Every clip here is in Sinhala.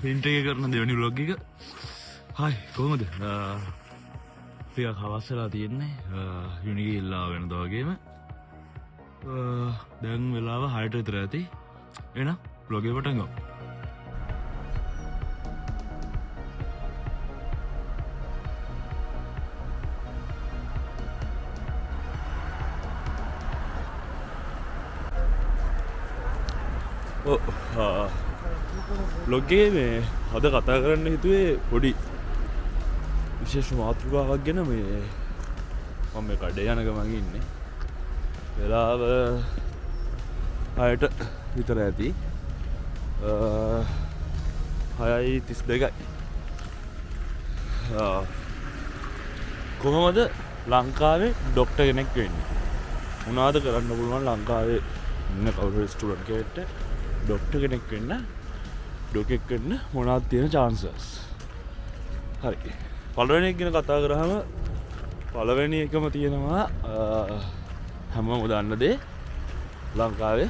පින්ට් එක කරන දෙවෙනි vlog එක. හායි කොහොමද? ටිකක් හවස් වෙලා තියෙන්නේ. යුනි ගිහිල්ලා වෙනදා වගේම. දැන් වෙලාව 6ට විතර ඇති. එහෙනම් vlog එක පටන් ගමු. vlog එකේ මේ අද කතා කරන්න හිතුවේ පොඩි විශේෂ මාතෘකාවක් ගැන. මේ මම මේ කඩේ යන ගමන් ඉන්නේ. වෙලාව 6ට විතර ඇති. 6:32යි. කොහොමද ලංකාවේ ඩොක්ටර් කෙනෙක් වෙන්නේ? මොනවද කරන්න පුළුවන් ලංකාවේ ඉන්න කවුරු ස්ටුඩන්ට් කෙනෙක්ට ඩොක්ටර් කෙනෙක් වෙන්න? ඩොක්ටර් වෙන්න මොනවද තියෙන chances? හරි. පළවෙනි එක ගැන කතා කරාම පළවෙනි එකම තියෙනවා හැමෝම දන්න දේ. ලංකාවේ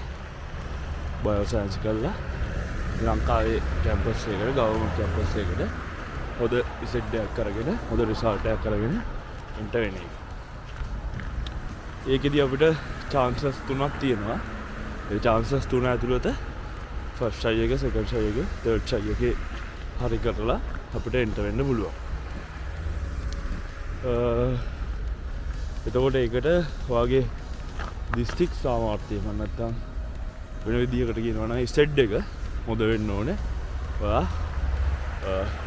බයෝසයන්ස් කරලා ලංකාවේ කැම්පස් එකකට ගවර්න්මන්ට් කැම්පස් එකකට හොඳ රිසල්ට් එකක් කරගෙන හොඳ රිසල්ට් එකක් කරගෙන එන්ට වෙන එක. ඒකෙදි අපිට chances තුනක් තියෙනවා. ඒ chances තුන ඇතුළත ෆස්ට් try එක, සෙකන්ඩ් try එක, තර්ඩ් try එකේ හරි කරලා අපිට එන්ට වෙන්න පුළුවන්. එතකොට ඒකට ඔයාගේ දිස්ත්‍රික් සාමර්ථ්‍යය මම නැත්තම් වෙන විදිහකට කියනවා නම් ස්ටඩ් එක හොඳ වෙන්න ඕනේ. ඔයා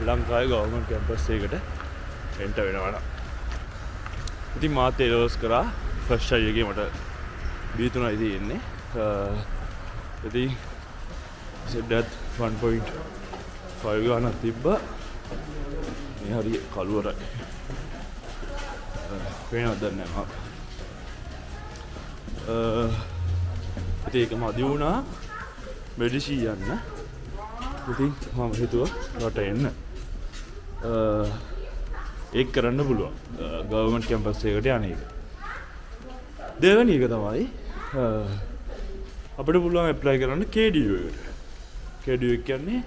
ලංකාවේ ගවර්න්මන්ට් කැම්පස් එකකට එන්ට වෙනවා නම්. ඉතින් මාත් ඒලෝස් කරා ෆස්ට් try එකේ මට B3යි තියෙන්නේ. ඉතින් සෙඩ්ඩත් 1.5 ගානක් තිබ්බා. මේ හරිය කළුවරයි. පේනවද නැහැ මම. ඉතින් ඒක මදි වුණා මෙඩිසි යන්න. ඉතින් මම හිතුවා රට එන්න. ඒක කරන්න පුළුවන්. ගවර්න්මන්ට් කැම්පස් එකකට යන එක. දෙවෙනි එක තමයි අපිට පුළුවන් ඇප්ලයි කරන්න KDU එකට. KDU කියන්නේ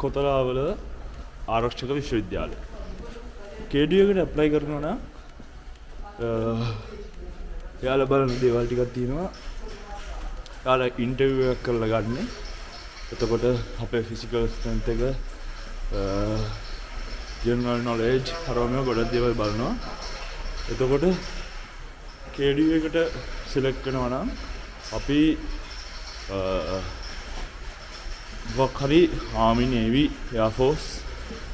කොතලාවල ආරක්ෂක විශ්වවිද්‍යාලය. KDU එකට ඇප්ලයි කරනවා නම් එයාලා බලන දේවල් ටිකක් තියෙනවා. එයාලා ඉන්ටර්විව් එකක් කරලා ගන්න. එතකොට අපේ ෆිසිකල් ස්ට්‍රෙන්ත් එක, ජෙනරල් නොලෙජ්, හරවම ගොඩක් දේවල් බලනවා. එතකොට KDU එකට සිලෙක්ට් කරනවා නම් අපි මොකක් හරි ආමි, නේවි, එයාර් ෆෝස්,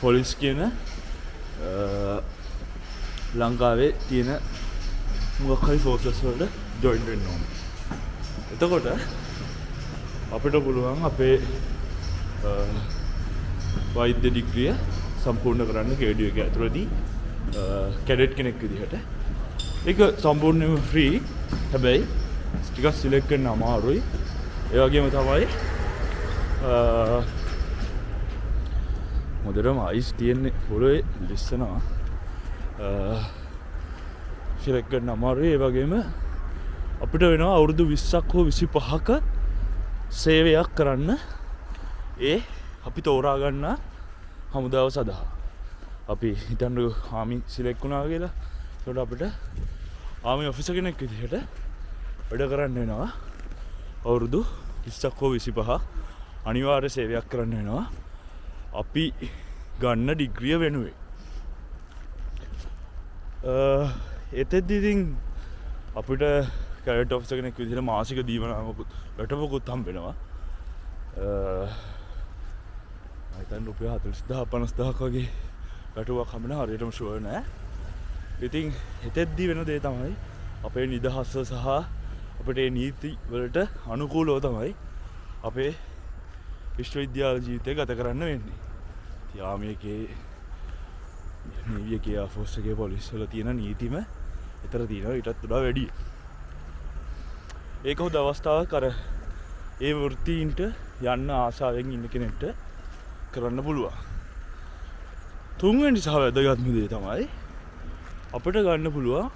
පොලිස් කියන ලංකාවේ තියෙන මොකක් හරි ෆෝසස් වලට ජොයින් වෙන්න ඕනේ. එතකොට අපිට පුළුවන් අපේ වෛද්‍ය ඩිග්‍රිය සම්පූර්ණ කරන්න KDU එක ඇතුළතදී කැඩට් කෙනෙක් විදිහට. ඒක සම්පූර්ණයෙන්ම ෆ්‍රී. හැබැයි ටිකක් සිලෙක්ට් කරන්න අමාරුයි. ඒ වගේම තමයි මොදරම අයිස් තියෙන්නේ පොළොවේ ලිස්සනවා. සිලෙක්ට් කරන්න අමාරුයි. ඒ වගේම අපිට වෙනවා අවුරුදු 20ක් හෝ 25ක සේවයක් කරන්න ඒ අපි තෝරා ගන්න හමුදාව සඳහා. අපි හිතන්නකෝ ආමි සිලෙක්ට් වුණා කියලා. ඒකට අපිට ආමි ඔෆිසර් කෙනෙක් විදිහට වැඩ කරන්න වෙනවා අවුරුදු 20ක් හෝ 25ක් අනිවාර්ය සේවයක් කරන්න වෙනවා අපි ගන්න ඩිග්‍රිය වෙනුවෙන්. එතෙද්දී ඉතින් අපිට කැඩට් ඔෆිසර් කෙනෙක් විදිහට මාසික දීවනාවකුත් වැටුපකුත් හම්බ වෙනවා. මම හිතන්නේ රුපියල් 40000 50000ක් වගේ වැටුපක් හම්බ වෙනවා. හරියටම ෂුවර් නෑ. ඉතින් එතෙද්දී වෙන දේ තමයි අපේ නිදහස සහ අපිට මේ නීති වලට අනුකූලව තමයි අපේ විශ්වවිද්‍යාල ජීවිතය ගත කරන්න වෙන්නේ. ඉතින් ආමියකේ නේවි එකේ එයාර් ෆෝස් එකේ පොලිස් වල තියෙන නීතිම ඊතර තියෙනවා ඊටත් වඩා වැඩි. ඒක හොඳ අවස්ථාවක් අර ඒ වෘත්තීන්ට යන්න ආසාවෙන් ඉන්න කෙනෙක්ට කරන්න පුළුවන්. තුන්වෙනි සහ වැදගත්ම දේ තමයි අපිට ගන්න පුළුවන්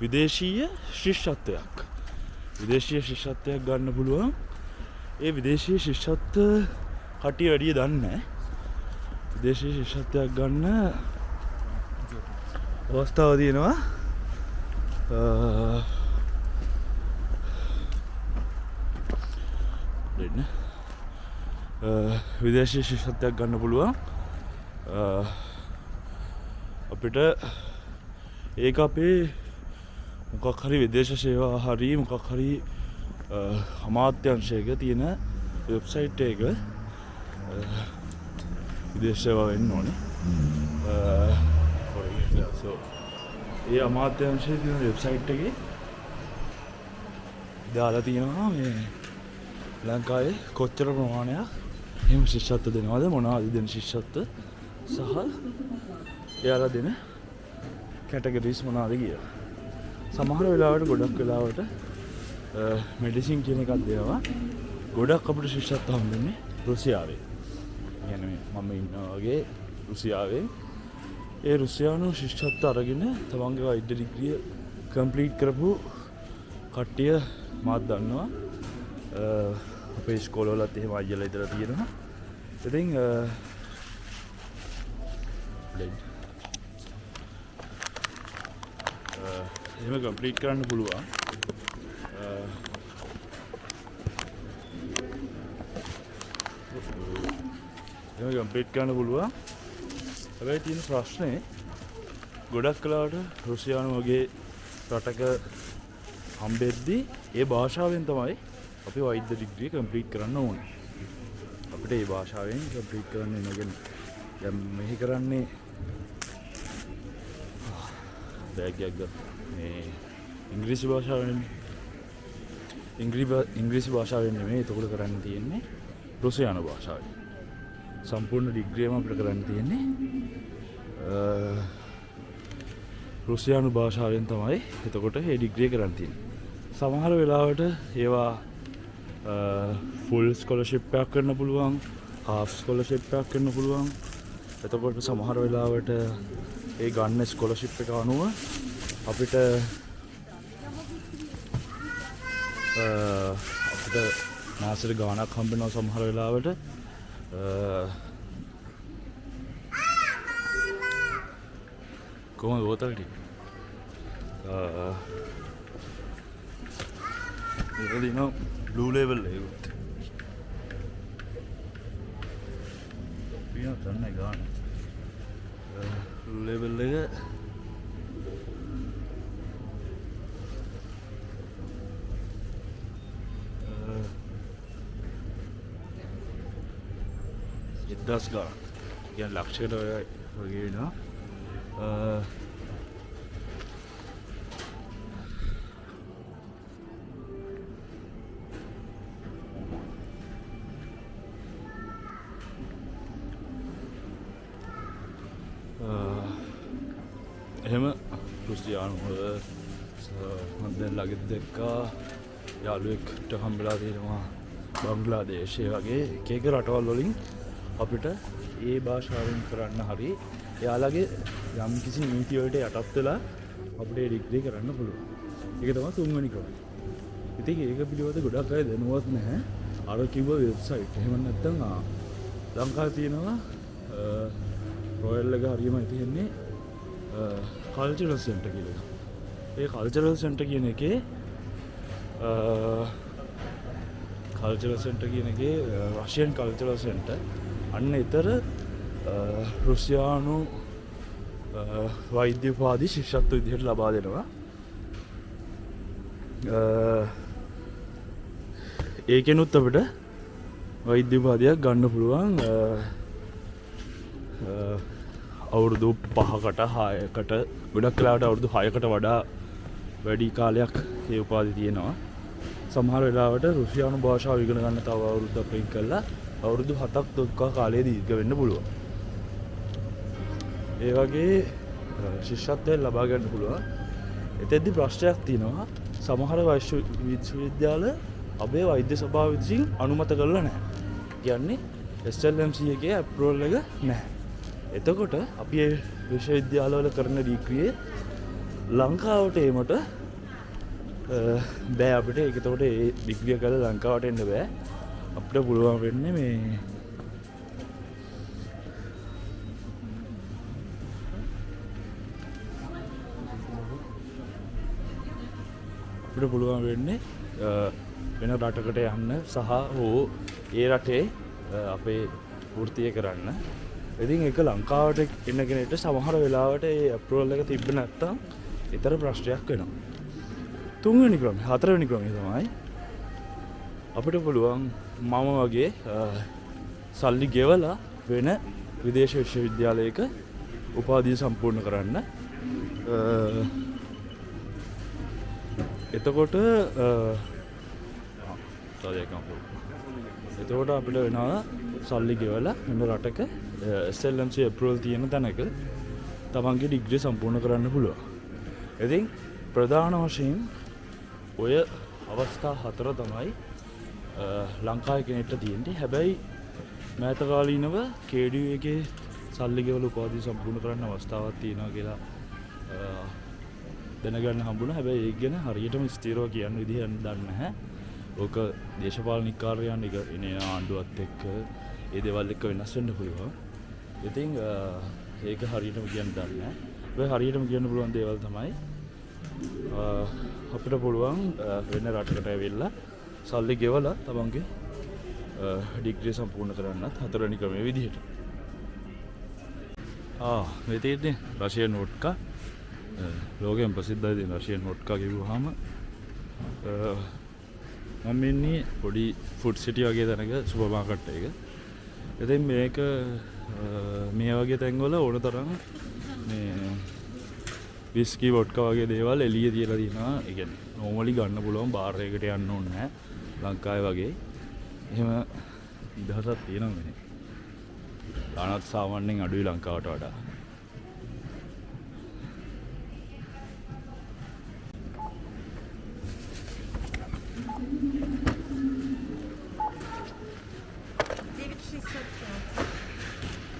විදේශීය ශිෂ්‍යත්වයක්. විදේශීය ශිෂ්‍යත්වයක් ගන්න පුළුවන් ඒ විදේශීය ශිෂ්‍යත්ව කට්ටිය වැඩිය දන්නේ නැහැ. විදේශීය ශිෂ්‍යත්වයක් ගන්න අවස්ථාව තියෙනවා. දෙන්න විදේශීය ශිෂ්‍යත්වයක් ගන්න පුළුවන්. අපිට ඒක අපේ මොකක් හරි විදේශ සේවා හරි මොකක් හරි අමාත්‍යංශයක තියෙන වෙබ්සයිට් එක විදේශ සේවා වෙන්න ඕනේ. ඒ අමාත්‍යංශයේ තියෙන වෙබ්සයිට් එකේ දාලා තියෙනවා මේ ලංකාවේ කොච්චර ප්‍රමාණයක් එහෙම ශිෂ්‍යත්ව දෙනවද, මොනවද දෙන ශිෂ්‍යත්ව සහ එයාලා දෙන කැටගරිස් මොනවද කියලා. සමහර වෙලාවට ගොඩක් වෙලාවට මෙඩිසින් කියන එකක් දෙනවා. ගොඩක් අපිට ශිෂ්‍යත්ව හම්බෙන්නේ රුසියාවේ. කියන්නේ මම ඉන්නවා වගේ රුසියාවේ. ඒ රුසියානු ශිෂ්‍යත්ව අරගෙන තමන්ගේ වෛද්‍ය ඩිග්‍රිය කම්ප්ලීට් කරපු කට්ටිය මාත් දන්නවා. අපේ ඉස්කෝලවලත් එහෙම අයියලා ඉදලා තියෙනවා. ඉතින් එහෙම කම්ප්ලීට් කරන්න පුළුවන්. එහෙම කම්ප්ලීට් කරන්න පුළුවන්. හැබැයි තියෙන ප්‍රශ්නේ ගොඩක් කලාවට රුසියානු වගේ රටක හම්බෙද්දී ඒ භාෂාවෙන් තමයි අපි වෛද්‍ය ඩිග්‍රිය කම්ප්ලීට් කරන්න ඕනේ. අපිට ඒ භාෂාවෙන් කම්ප්ලීට් කරන්න ඉගෙන දැන් මෙහි කරන්නේ බෑග්යක් මේ ඉංග්‍රීසි භාෂාවෙන් ඉංග්‍රීසි භාෂාවෙන් නෙමෙයි එතකොට කරන්න තියෙන්නේ රුසියානු භාෂාවෙන්. සම්පූර්ණ ඩිග්‍රියම අපිට කරන්න තියෙන්නේ රුසියානු භාෂාවෙන් තමයි එතකොට මේ ඩිග්‍රිය කරන්න තියෙන්නේ. සමහර වෙලාවට ඒවා ෆුල් ස්කෝලර්ෂිප් එකක් කරන්න පුළුවන්, හාෆ් ස්කෝලර්ෂිප් එකක් කරන්න පුළුවන්. එතකොට සමහර වෙලාවට ඒ ගන්න ස්කෝලර්ෂිප් එක අනුව අපිට මාසෙට ගාණක් හම්බෙනවා සමහර වෙලාවට. කොහොමද බෝතල් ටික? ඒක දිනෝ බ්ලූ ලේබල් එකත්. පියා තන්නේ ගාන. බ්ලූ ලේබල් එක දස් ගාන. කියන්නේ ලක්ෂයකට වගේ වෙනවා. එහෙම රුසියානු මම දැන් ළඟදී දැක්කා යාළුවෙක්ට හම්බෙලා තියෙනවා බංග්ලාදේශය වගේ එක එක රටවල් වලින් අපිට ඒ භාෂාවෙන් කරන්න හරි එයාලගේ යම් කිසි නීති වලට යටත් වෙලා අපිට ඒ ඩිග්‍රී කරන්න පුළුවන්. ඒක තමයි තුන්වෙනි ක්‍රමය. ඉතින් ඒක පිළිබඳව ගොඩක් අය දැනුවත් නැහැ. අර කිව්ව වෙබ්සයිට් එහෙම නැත්නම් ලංකාවේ තියෙනවා රොයල් එක හරියමයි තියෙන්නේ කල්චරල් සෙන්ටර් කියලා එකක්. ඒ කල්චරල් සෙන්ටර් කියන එකේ රෂියන් කල්චරල් සෙන්ටර් අන්න ඊතර රුසියානු වෛද්‍ය උපාධි ශිෂ්‍යත්ව විදිහට ලබා දෙනවා. ඒකෙනුත් අපිට වෛද්‍ය උපාධියක් ගන්න පුළුවන්. අවුරුදු 5කට 6කට ගොඩක් වෙලාවට අවුරුදු 6කට වඩා වැඩි කාලයක් ඒ උපාධිය තියෙනවා. සමහර වෙලාවට රුසියානු භාෂාව ඉගෙන ගන්න තව අවුරුද්දක් වෙන් කළා අවුරුදු 7ක් දක්වා කාලය දීර්ඝ වෙන්න පුළුවන්. ඒ වගේ ශිෂ්‍යත්වය ලබා ගන්න පුළුවන්. එතෙද්දි ප්‍රශ්නයක් තියෙනවා. සමහර විශ්වවිද්‍යාල අපේ වෛද්‍ය සභාව විසින් අනුමත කරලා නැහැ. කියන්නේ SLMC එකේ අප්‍රූවල් එක නැහැ. එතකොට අපි මේ විශ්වවිද්‍යාලවල කරන ඩිග්‍රියේ ලංකාවට එීමට බෑ අපිට. ඒක එතකොට ඒ ඩිග්‍රිය කරලා ලංකාවට එන්න බෑ. අපිට පුළුවන් වෙන්නේ මේ අපිට පුළුවන් වෙන්නේ වෙන රටකට යන්න සහ හෝ ඒ රටේ අපේ වෘත්තිය කරන්න. ඉතින් ඒක ලංකාවට එන්න කෙනෙක්ට සමහර වෙලාවට ඒ අප්‍රූවල් එක තිබ්බ නැත්තම් ඊතර ප්‍රශ්නයක් වෙනවා. තුන්වෙනි ක්‍රමය, හතරවෙනි ක්‍රමය තමයි අපිට පුළුවන් මම වගේ සල්ලි ගෙවලා වෙන විදේශ විශ්වවිද්‍යාලයක උපාධිය සම්පූර්ණ කරන්න. එතකොට අපිට වෙනවා සල්ලි ගෙවලා වෙන රටක SLMC අප්‍රූවල් තියෙන තැනක තමන්ගේ ඩිග්‍රිය සම්පූර්ණ කරන්න පුළුවන්. ඉතින් ප්‍රධාන වශයෙන් ඔය අවස්ථා හතර තමයි ලංකාවේ කෙනෙක්ට තියෙන්නේ. හැබැයි මෑත කාලීනව KDU එකේ සල්ලි ගෙවලා උපාධිය සම්පූර්ණ කරන්න අවස්ථාවක් තියෙනවා කියලා දැනගන්න හම්බුණා. හැබැයි ඒක ගැන හරියටම ස්ථිරව කියන්න විදිහක් දන්නේ නැහැ. ඕක දේශපාලනික කාර්යයන් එන ආණ්ඩුවත් එක්ක ඒ දේවල් එක්ක වෙනස් වෙන්න පුළුවන්. ඉතින් ඒක හරියටම කියන්න දන්නේ නැහැ. හැබැයි හරියටම කියන්න පුළුවන් දේවල් තමයි අපිට පුළුවන් වෙන රටකට ඇවිල්ලා සල්ලි ගෙවලා තමන්ගේ ඩිග්‍රිය සම්පූර්ණ කරන්නත් හතරවෙනි ක්‍රමයේ විදිහට. මේ තියෙන්නේ රෂියන් වොඩ්කා. ලෝකෙන් ප්‍රසිද්ධයි තියෙන රෂියන් වොඩ්කා කිව්වහම මම ඉන්නේ පොඩි ෆුඩ් සිටි වගේ තැනක සුපර් මාකට් එකක. ඉතින් මේක මේ වගේ තැන්වල ඕන තරම් මේ විස්කි වොඩ්කා වගේ දේවල් එළියේ තියලා තියෙනවා. ඒ කියන්නේ නෝමලි ගන්න පුළුවන් බාර් එකකට යන්න ඕනේ නැහැ. ලංකාවේ වගේ. එහෙම ඉදහසක් තියෙනවා මේ. තානත් සාමාන්‍යයෙන් අඩුයි ලංකාවට වඩා.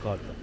Карта.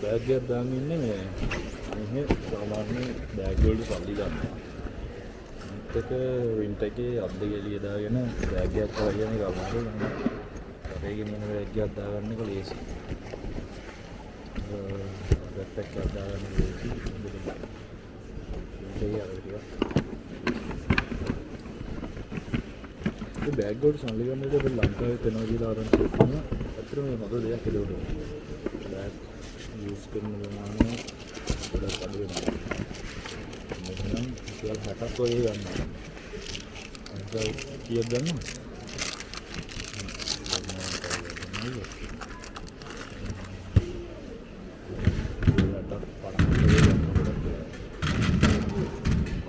බෑග් එකක් දාන් ඉන්නේ මේ සාමාන්‍ය බෑග් වලට සල්ලි ගන්නවා. මේක වින්ටර් එකේ අත් දෙක එළිය දාගෙන බෑග් එකක් කරගෙන ගමු. අපේ ගෙනියන බෑග් එකක් දාගන්න එක ලේසි. බෑග් එකක් දාගන්න ලේසි. ඒ බෑග් වලට සල්ලි ගන්නකොට අපි ලංකාවේ තනවා කියලා ආරම්භ කරනවා. අතන මේ මොකද දෙයක් කියලා බෑග් यूज करने बनाने थोड़ा अडू वेना इवाल 60ක් වගේ ගන්නවා. අද කීයක් ගන්නවද?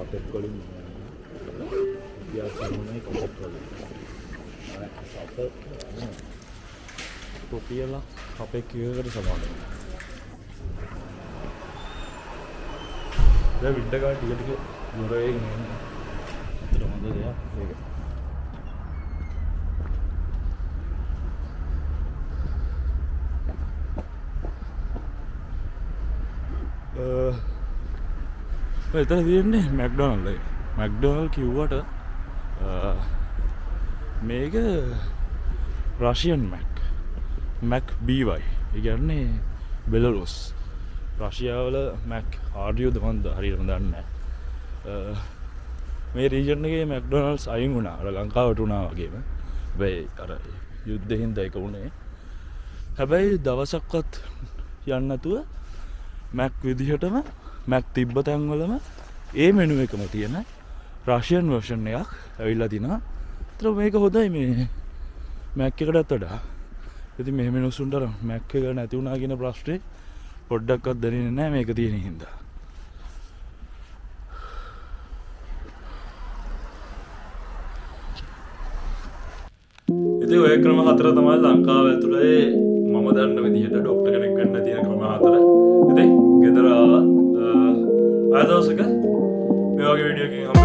අපේ කොලින් ඉතිහාසමයි කොප්ප වල. අපේ කොපියලා අපේ කීයකට සමානයි. දැන් වින්ටර් කාර් ටික ටික දුර වෙගෙන යනවා. අතට හොඳ දෙයක් ඒක. එතන තියෙන්නේ මැක්ඩොනල්ඩ් එක. මැක්ඩොනල්ඩ් කිව්වට මේක රෂියන් මැක් BY. ඒ කියන්නේ බෙලරුස්. රශියාවල මැක් ආඩියෝද මන්ද හරියටම දන්නේ නැහැ. මේ රීජන් එකේ මැක්ඩොනල්ඩ්ස් අයින් වුණා. අර ලංකාවට වුණා වගේම. හැබැයි අර යුද්ධෙන් හින්දා ඒක වුණේ. හැබැයි දවසක්වත් යන්න නැතුව මැක් විදිහටම මැක් තිබ්බ තැන්වලම ඒ මෙනු එකම තියෙන රෂියන් වර්ෂන් එකක් ඇවිල්ලා තිනවා. ඒතර මේක හොඳයි මේ මැක් එකටත් වඩා. ඉතින් මෙහෙම මිනිස්සුන්ට මැක් එක නැති වුණා කියන ප්‍රශ්නේ පොඩ්ඩක්වත් දැනෙන්නේ නැහැ මේක තියෙන හින්දා. ඉතින් ඔය ක්‍රම 4 තමයි ලංකාව ඇතුලේ මම දන්න විදිහට ડોක්ටර් කෙනෙක් වෙන්න තියෙන ක්‍රම 4. ඉතින් ගෙදර ආවා. ආය දවසක මේ වගේ වීඩියෝ එකකින්